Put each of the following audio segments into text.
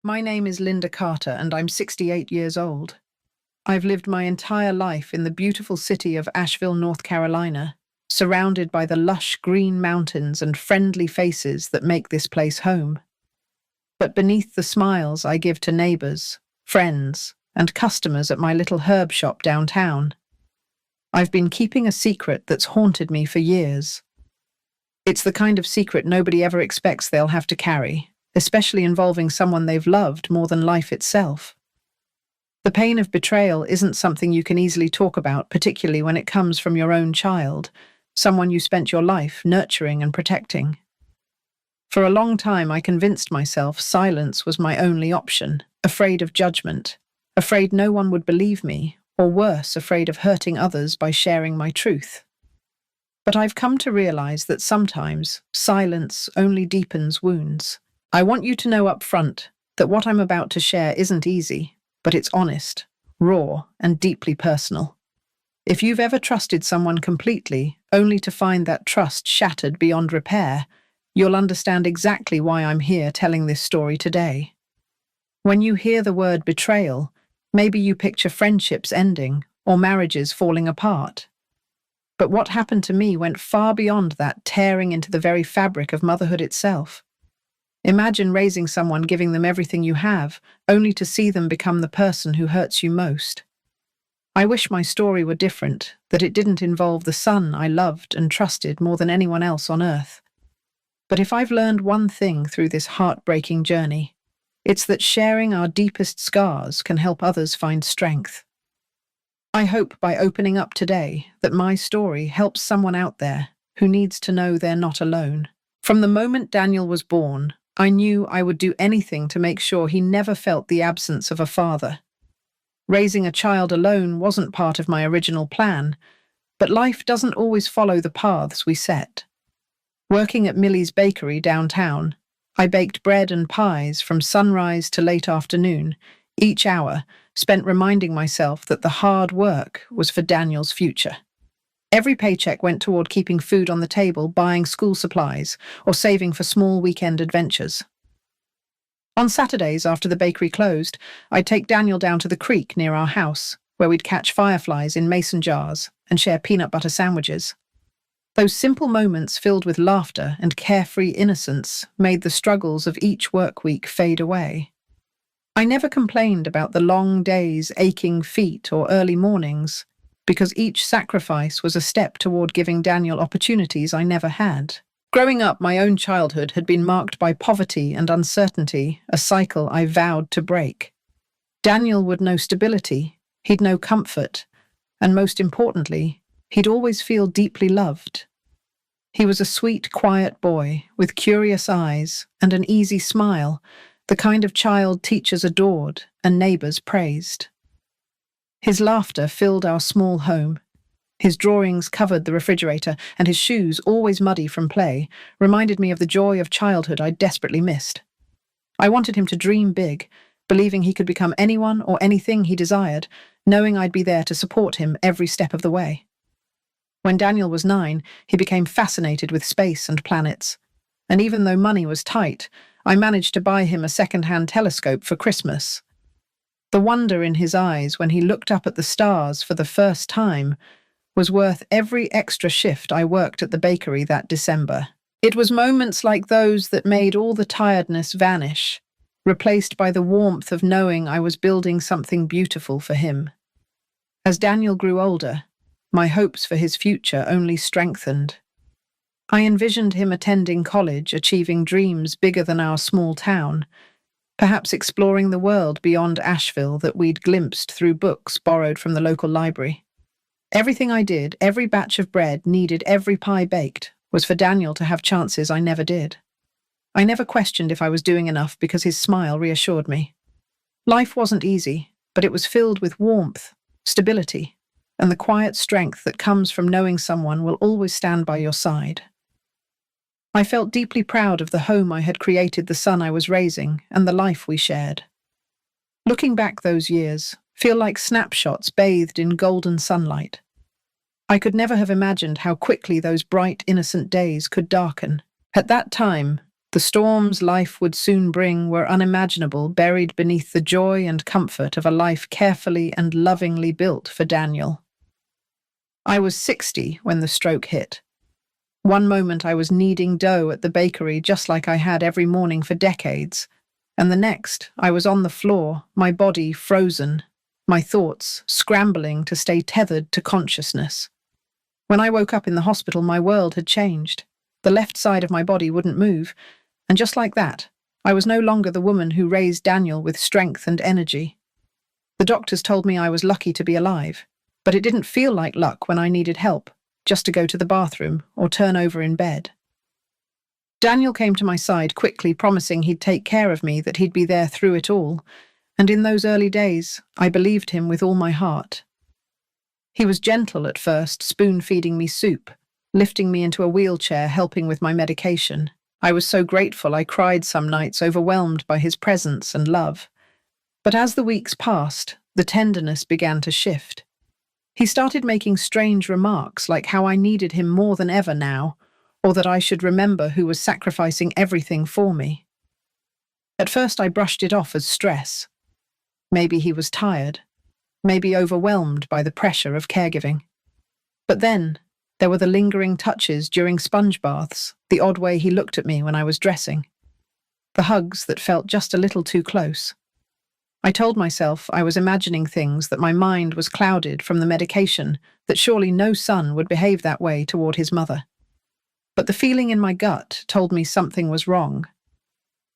My name is Linda Carter, and I'm 68 years old. I've lived my entire life in the beautiful city of Asheville, North Carolina, surrounded by the lush green mountains and friendly faces that make this place home. But beneath the smiles I give to neighbors, friends, and customers at my little herb shop downtown, I've been keeping a secret that's haunted me for years. It's the kind of secret nobody ever expects they'll have to carry, especially involving someone they've loved more than life itself. The pain of betrayal isn't something you can easily talk about, particularly when it comes from your own child, someone you spent your life nurturing and protecting. For a long time, I convinced myself silence was my only option, afraid of judgment, afraid no one would believe me, or worse, afraid of hurting others by sharing my truth. But I've come to realize that sometimes silence only deepens wounds. I want you to know up front that what I'm about to share isn't easy, but it's honest, raw, and deeply personal. If you've ever trusted someone completely, only to find that trust shattered beyond repair, you'll understand exactly why I'm here telling this story today. When you hear the word betrayal, maybe you picture friendships ending or marriages falling apart. But what happened to me went far beyond that, tearing into the very fabric of motherhood itself. Imagine raising someone, giving them everything you have, only to see them become the person who hurts you most. I wish my story were different, that it didn't involve the son I loved and trusted more than anyone else on earth. But if I've learned one thing through this heartbreaking journey, it's that sharing our deepest scars can help others find strength. I hope by opening up today that my story helps someone out there who needs to know they're not alone. From the moment Daniel was born, I knew I would do anything to make sure he never felt the absence of a father. Raising a child alone wasn't part of my original plan, but life doesn't always follow the paths we set. Working at Millie's Bakery downtown, I baked bread and pies from sunrise to late afternoon, each hour spent reminding myself that the hard work was for Daniel's future. Every paycheck went toward keeping food on the table, buying school supplies, or saving for small weekend adventures. On Saturdays, after the bakery closed, I'd take Daniel down to the creek near our house, where we'd catch fireflies in mason jars and share peanut butter sandwiches. Those simple moments filled with laughter and carefree innocence made the struggles of each work week fade away. I never complained about the long days, aching feet, or early mornings, because each sacrifice was a step toward giving Daniel opportunities I never had. Growing up, my own childhood had been marked by poverty and uncertainty, a cycle I vowed to break. Daniel would know stability, he'd know comfort, and most importantly, he'd always feel deeply loved. He was a sweet, quiet boy with curious eyes and an easy smile, the kind of child teachers adored and neighbors praised. His laughter filled our small home. His drawings covered the refrigerator, and his shoes, always muddy from play, reminded me of the joy of childhood I desperately missed. I wanted him to dream big, believing he could become anyone or anything he desired, knowing I'd be there to support him every step of the way. When Daniel was 9, he became fascinated with space and planets, and even though money was tight, I managed to buy him a second-hand telescope for Christmas. The wonder in his eyes when he looked up at the stars for the first time was worth every extra shift I worked at the bakery that December. It was moments like those that made all the tiredness vanish, replaced by the warmth of knowing I was building something beautiful for him. As Daniel grew older, my hopes for his future only strengthened. I envisioned him attending college, achieving dreams bigger than our small town, perhaps exploring the world beyond Asheville that we'd glimpsed through books borrowed from the local library. Everything I did, every batch of bread kneaded, every pie baked, was for Daniel to have chances I never did. I never questioned if I was doing enough because his smile reassured me. Life wasn't easy, but it was filled with warmth, stability, and the quiet strength that comes from knowing someone will always stand by your side. I felt deeply proud of the home I had created, the son I was raising, and the life we shared. Looking back, those years feel like snapshots bathed in golden sunlight. I could never have imagined how quickly those bright, innocent days could darken. At that time, The storms life would soon bring were unimaginable, buried beneath the joy and comfort of a life carefully and lovingly built for Daniel. I was 60 when the stroke hit. One moment I was kneading dough at the bakery just like I had every morning for decades, and the next I was on the floor, my body frozen, my thoughts scrambling to stay tethered to consciousness. When I woke up in the hospital, my world had changed. The left side of my body wouldn't move, and just like that, I was no longer the woman who raised Daniel with strength and energy. The doctors told me I was lucky to be alive, but it didn't feel like luck when I needed help, just to go to the bathroom or turn over in bed. Daniel came to my side quickly, promising he'd take care of me, that he'd be there through it all, and in those early days, I believed him with all my heart. He was gentle at first, spoon-feeding me soup, lifting me into a wheelchair, helping with my medication. I was so grateful I cried some nights, overwhelmed by his presence and love. But as the weeks passed, the tenderness began to shift. He started making strange remarks, like how I needed him more than ever now, or that I should remember who was sacrificing everything for me. At first I brushed it off as stress. Maybe he was tired, maybe overwhelmed by the pressure of caregiving. But then, there were the lingering touches during sponge baths, the odd way he looked at me when I was dressing, the hugs that felt just a little too close. I told myself I was imagining things, that my mind was clouded from the medication, that surely no son would behave that way toward his mother. But the feeling in my gut told me something was wrong.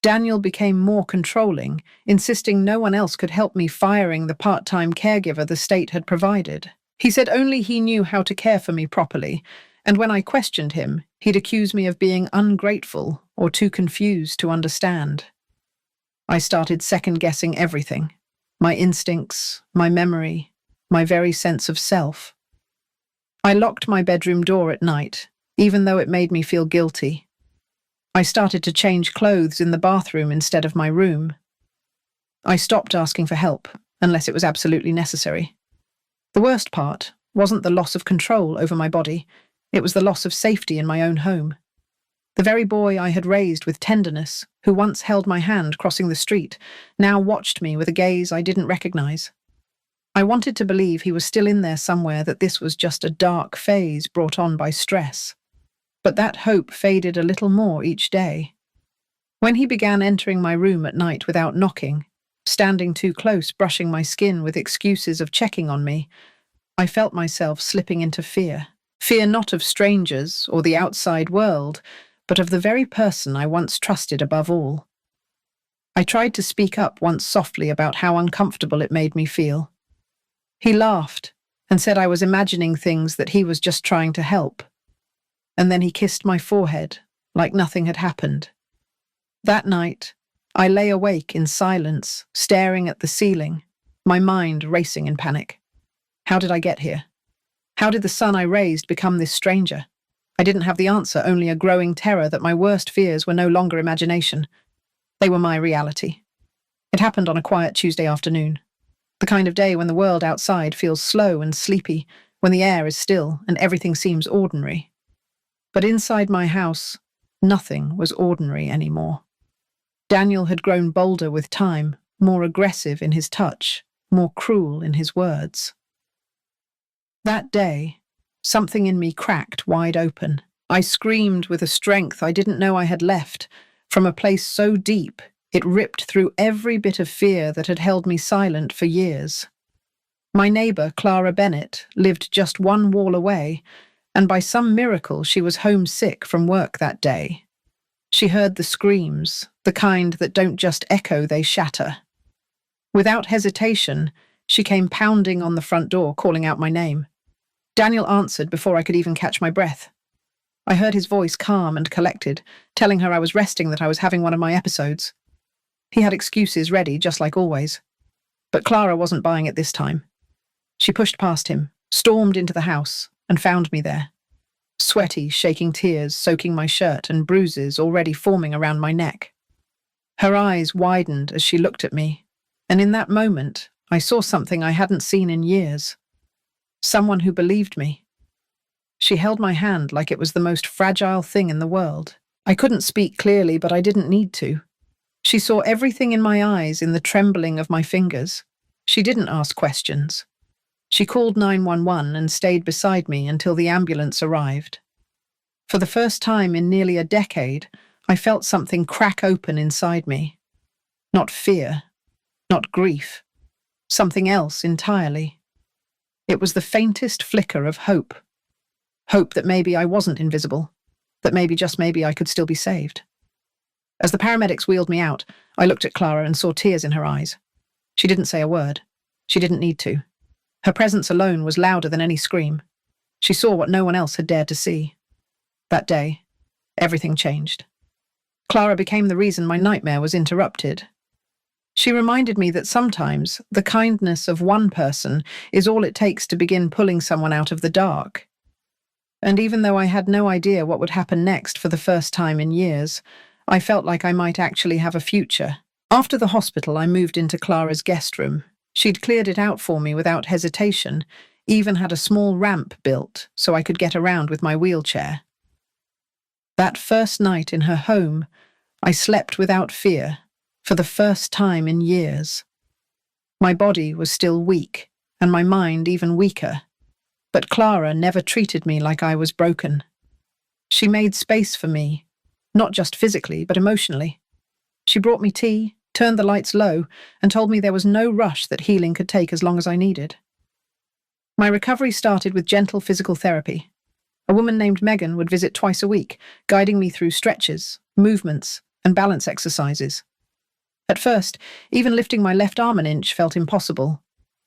Daniel became more controlling, insisting no one else could help me, firing the part-time caregiver the state had provided. He said only he knew how to care for me properly, and when I questioned him, he'd accuse me of being ungrateful or too confused to understand. I started second-guessing everything, my instincts, my memory, my very sense of self. I locked my bedroom door at night, even though it made me feel guilty. I started to change clothes in the bathroom instead of my room. I stopped asking for help, unless it was absolutely necessary. The worst part wasn't the loss of control over my body, it was the loss of safety in my own home. The very boy I had raised with tenderness, who once held my hand crossing the street, now watched me with a gaze I didn't recognize. I wanted to believe he was still in there somewhere, that this was just a dark phase brought on by stress. But that hope faded a little more each day. When he began entering my room at night without knocking, standing too close, brushing my skin with excuses of checking on me, I felt myself slipping into fear. Fear not of strangers or the outside world, but of the very person I once trusted above all. I tried to speak up once softly about how uncomfortable it made me feel. He laughed and said I was imagining things, that he was just trying to help. And then he kissed my forehead like nothing had happened. That night, I lay awake in silence, staring at the ceiling, my mind racing in panic. How did I get here? How did the son I raised become this stranger? I didn't have the answer, only a growing terror that my worst fears were no longer imagination. They were my reality. It happened on a quiet Tuesday afternoon, the kind of day when the world outside feels slow and sleepy, when the air is still and everything seems ordinary. But inside my house, nothing was ordinary anymore. Daniel had grown bolder with time, more aggressive in his touch, more cruel in his words. That day, something in me cracked wide open. I screamed with a strength I didn't know I had left, from a place so deep it ripped through every bit of fear that had held me silent for years. My neighbor, Clara Bennett, lived just one wall away, and by some miracle she was homesick from work that day. She heard the screams, the kind that don't just echo, they shatter. Without hesitation, she came pounding on the front door, calling out my name. Daniel answered before I could even catch my breath. I heard his voice calm and collected, telling her I was resting, that I was having one of my episodes. He had excuses ready, just like always. But Clara wasn't buying it this time. She pushed past him, stormed into the house, and found me there. Sweaty, shaking tears soaking my shirt and bruises already forming around my neck. Her eyes widened as she looked at me, and in that moment, I saw something I hadn't seen in years. Someone who believed me. She held my hand like it was the most fragile thing in the world. I couldn't speak clearly, but I didn't need to. She saw everything in my eyes, in the trembling of my fingers. She didn't ask questions. She called 911 and stayed beside me until the ambulance arrived. For the first time in nearly a decade, I felt something crack open inside me. Not fear, not grief, something else entirely. It was the faintest flicker of hope. Hope that maybe I wasn't invisible, that maybe, just maybe, I could still be saved. As the paramedics wheeled me out, I looked at Clara and saw tears in her eyes. She didn't say a word. She didn't need to. Her presence alone was louder than any scream. She saw what no one else had dared to see. That day, everything changed. Clara became the reason my nightmare was interrupted. She reminded me that sometimes the kindness of one person is all it takes to begin pulling someone out of the dark. And even though I had no idea what would happen next for the first time in years, I felt like I might actually have a future. After the hospital, I moved into Clara's guest room. She'd cleared it out for me without hesitation, even had a small ramp built so I could get around with my wheelchair. That first night in her home, I slept without fear, for the first time in years. My body was still weak, and my mind even weaker. But Clara never treated me like I was broken. She made space for me, not just physically, but emotionally. She brought me tea, turned the lights low, and told me there was no rush, that healing could take as long as I needed. My recovery started with gentle physical therapy. A woman named Megan would visit twice a week, guiding me through stretches, movements, and balance exercises. At first, even lifting my left arm an inch felt impossible,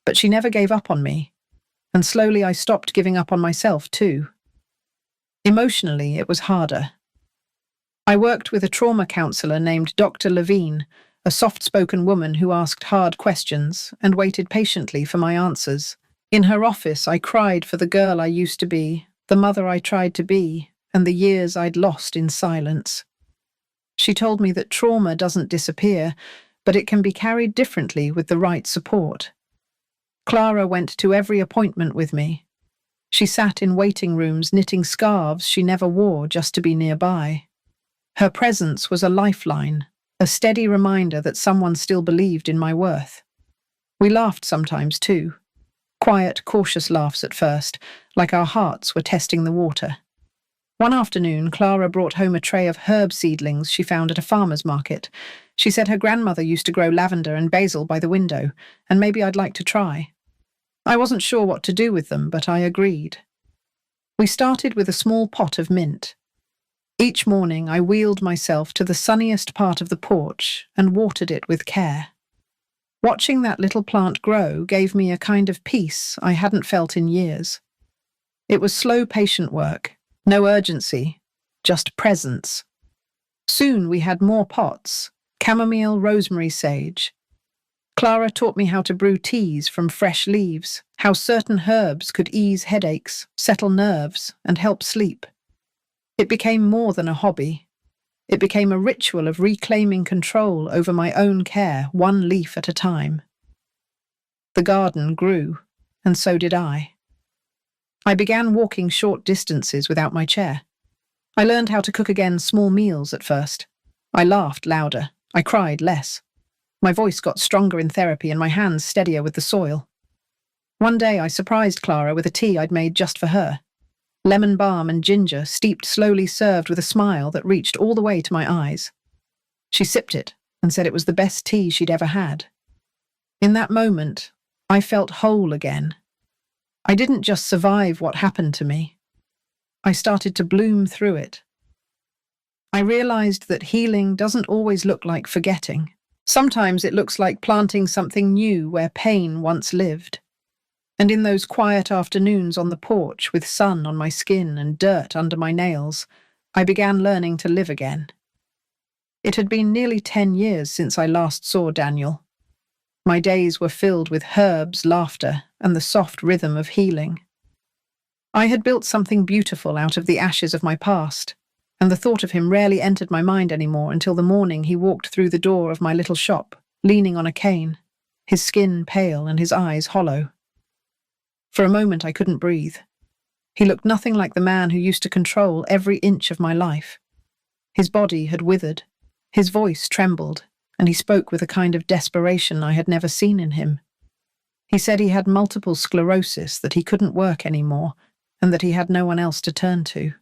but she never gave up on me, and slowly I stopped giving up on myself too. Emotionally, it was harder. I worked with a trauma counselor named Dr. Levine, a soft-spoken woman who asked hard questions and waited patiently for my answers. In her office, I cried for the girl I used to be, the mother I tried to be, and the years I'd lost in silence. She told me that trauma doesn't disappear, but it can be carried differently with the right support. Clara went to every appointment with me. She sat in waiting rooms knitting scarves she never wore just to be nearby. Her presence was a lifeline, a steady reminder that someone still believed in my worth. We laughed sometimes too. Quiet, cautious laughs at first, like our hearts were testing the water. One afternoon, Clara brought home a tray of herb seedlings she found at a farmer's market. She said her grandmother used to grow lavender and basil by the window, and maybe I'd like to try. I wasn't sure what to do with them, but I agreed. We started with a small pot of mint. Each morning, I wheeled myself to the sunniest part of the porch and watered it with care. Watching that little plant grow gave me a kind of peace I hadn't felt in years. It was slow, patient work, no urgency, just presence. Soon we had more pots, chamomile, rosemary, sage. Clara taught me how to brew teas from fresh leaves, how certain herbs could ease headaches, settle nerves, and help sleep. It became more than a hobby. It became a ritual of reclaiming control over my own care, one leaf at a time. The garden grew, and so did I. I began walking short distances without my chair. I learned how to cook again small meals at first. I laughed louder. I cried less. My voice got stronger in therapy and my hands steadier with the soil. One day I surprised Clara with a tea I'd made just for her. Lemon balm and ginger, steeped, slowly served with a smile that reached all the way to my eyes. She sipped it and said it was the best tea she'd ever had. In that moment, I felt whole again. I didn't just survive what happened to me. I started to bloom through it. I realized that healing doesn't always look like forgetting. Sometimes it looks like planting something new where pain once lived. And in those quiet afternoons on the porch with sun on my skin and dirt under my nails, I began learning to live again. It had been nearly 10 years since I last saw Daniel. My days were filled with herbs, laughter, and the soft rhythm of healing. I had built something beautiful out of the ashes of my past, and the thought of him rarely entered my mind anymore until the morning he walked through the door of my little shop, leaning on a cane, his skin pale and his eyes hollow. For a moment I couldn't breathe. He looked nothing like the man who used to control every inch of my life. His body had withered, his voice trembled, and he spoke with a kind of desperation I had never seen in him. He said he had multiple sclerosis, that he couldn't work anymore, and that he had no one else to turn to.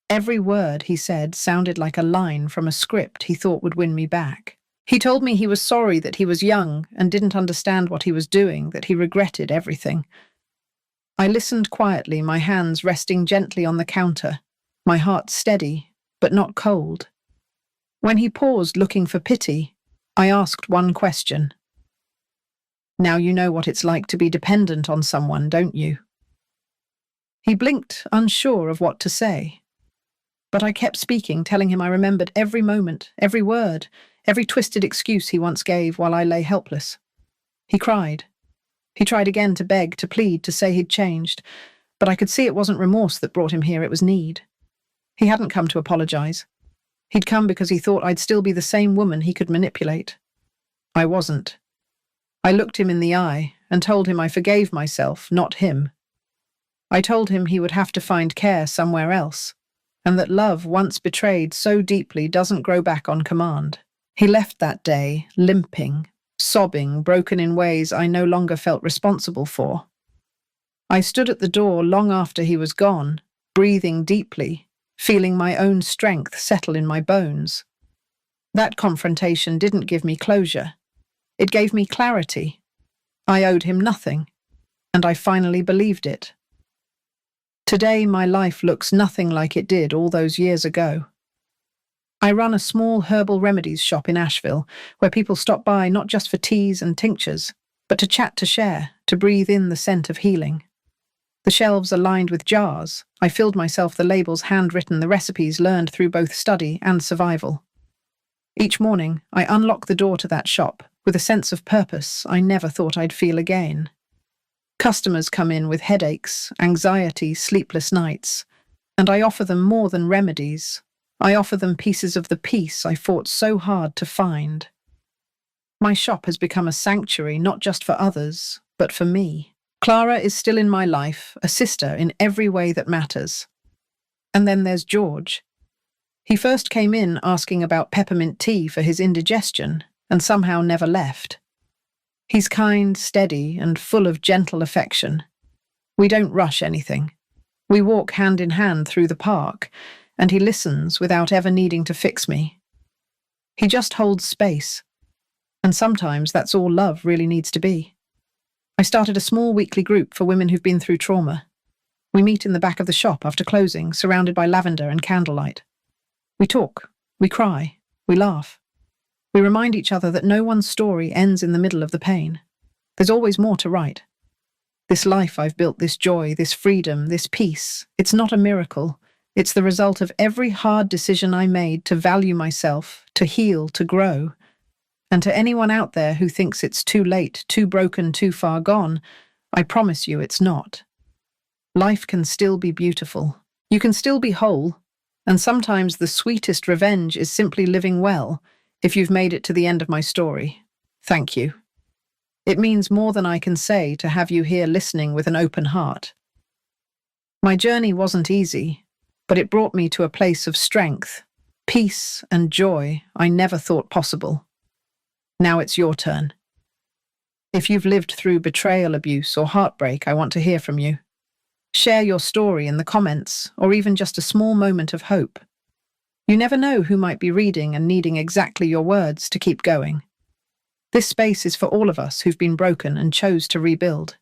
Every word he said sounded like a line from a script he thought would win me back. He told me he was sorry that he was young and didn't understand what he was doing, that he regretted everything. I listened quietly, my hands resting gently on the counter, my heart steady, but not cold. When he paused looking for pity, I asked one question. "Now you know what it's like to be dependent on someone, don't you?" He blinked, unsure of what to say. But I kept speaking, telling him I remembered every moment, every word, every twisted excuse he once gave while I lay helpless. He cried. He tried again to beg, to plead, to say he'd changed, but I could see it wasn't remorse that brought him here, it was need. He hadn't come to apologize. He'd come because he thought I'd still be the same woman he could manipulate. I wasn't. I looked him in the eye and told him I forgave myself, not him. I told him he would have to find care somewhere else, and that love, once betrayed so deeply, doesn't grow back on command. He left that day, limping, sobbing, broken in ways I no longer felt responsible for. I stood at the door long after he was gone, breathing deeply, feeling my own strength settle in my bones. That confrontation didn't give me closure. It gave me clarity. I owed him nothing, and I finally believed it. Today, my life looks nothing like it did all those years ago. I run a small herbal remedies shop in Asheville, where people stop by not just for teas and tinctures, but to chat, to share, to breathe in the scent of healing. The shelves are lined with jars. I filled myself the labels handwritten, the recipes learned through both study and survival. Each morning, I unlock the door to that shop with a sense of purpose I never thought I'd feel again. Customers come in with headaches, anxiety, sleepless nights, and I offer them more than remedies. I offer them pieces of the peace I fought so hard to find. My shop has become a sanctuary not just for others, but for me. Clara is still in my life, a sister in every way that matters. And then there's George. He first came in asking about peppermint tea for his indigestion, and somehow never left. He's kind, steady, and full of gentle affection. We don't rush anything. We walk hand in hand through the park, and he listens without ever needing to fix me. He just holds space, and sometimes that's all love really needs to be. I started a small weekly group for women who've been through trauma. We meet in the back of the shop after closing, surrounded by lavender and candlelight. We talk, we cry, we laugh. We remind each other that no one's story ends in the middle of the pain. There's always more to write. This life I've built, this joy, this freedom, this peace, it's not a miracle. It's the result of every hard decision I made to value myself, to heal, to grow. And to anyone out there who thinks it's too late, too broken, too far gone, I promise you it's not. Life can still be beautiful. You can still be whole. And sometimes the sweetest revenge is simply living well. If you've made it to the end of my story, thank you. It means more than I can say to have you here listening with an open heart. My journey wasn't easy, but it brought me to a place of strength, peace, and joy I never thought possible. Now it's your turn. If you've lived through betrayal, abuse, or heartbreak, I want to hear from you. Share your story in the comments, or even just a small moment of hope. You never know who might be reading and needing exactly your words to keep going. This space is for all of us who've been broken and chose to rebuild.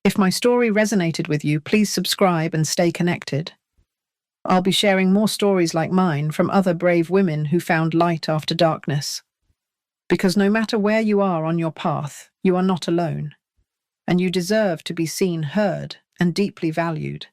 If my story resonated with you, please subscribe and stay connected. I'll be sharing more stories like mine from other brave women who found light after darkness. Because no matter where you are on your path, you are not alone. And you deserve to be seen, heard, and deeply valued.